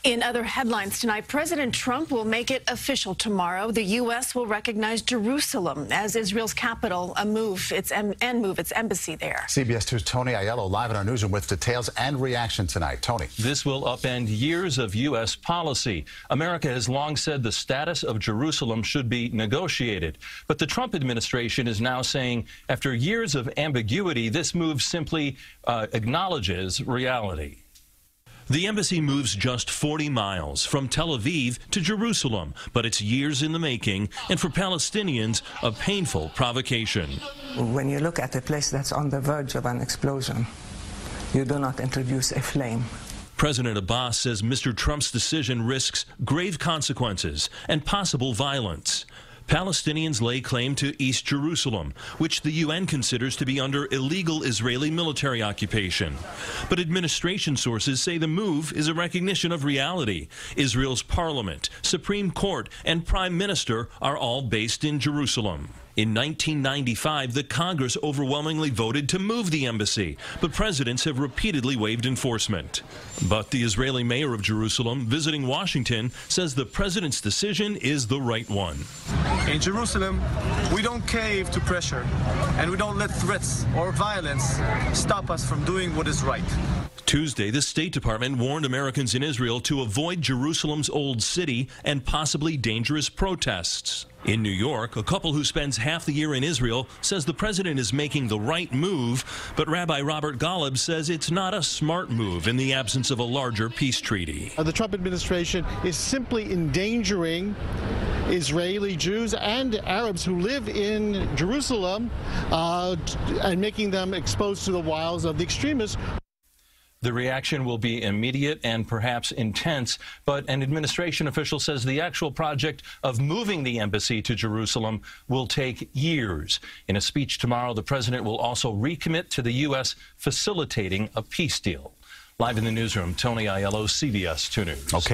In other headlines tonight, President Trump will make it official tomorrow. The U.S. will recognize Jerusalem as Israel's capital, move its embassy there. CBS 2's Tony Aiello live in our newsroom with details and reaction tonight. Tony. This will upend years of U.S. policy. America has long said the status of Jerusalem should be negotiated. But the Trump administration is now saying after years of ambiguity, this move simply acknowledges reality. The embassy moves just 40 miles from Tel Aviv to Jerusalem, but it's years in the making, and for Palestinians, a painful provocation. When you look at a place that's on the verge of an explosion, you do not introduce a flame. President Abbas says Mr. Trump's decision risks grave consequences and possible violence. Palestinians lay claim to East Jerusalem, which the UN considers to be under illegal Israeli military occupation. But administration sources say the move is a recognition of reality. Israel's parliament, Supreme Court, and Prime Minister are all based in Jerusalem. In 1995, the Congress overwhelmingly voted to move the embassy, but presidents have repeatedly waived enforcement. But the Israeli mayor of Jerusalem, visiting Washington, says the president's decision is the right one. In Jerusalem, we don't cave to pressure, and we don't let threats or violence stop us from doing what is right. Tuesday, the State Department warned Americans in Israel to avoid Jerusalem's old city and possibly dangerous protests. In New York, a couple who spends half the year in Israel says the president is making the right move, but Rabbi Robert Golub says it's not a smart move in the absence of a larger peace treaty. The Trump administration is simply endangering Israeli Jews and Arabs who live in Jerusalem and making them exposed to the wiles of the extremists. The reaction will be immediate and perhaps intense, but an administration official says the actual project of moving the embassy to Jerusalem will take years. In a speech tomorrow, the president will also recommit to the U.S. facilitating a peace deal. Live in the newsroom, Tony Aiello, CBS 2 News. Okay.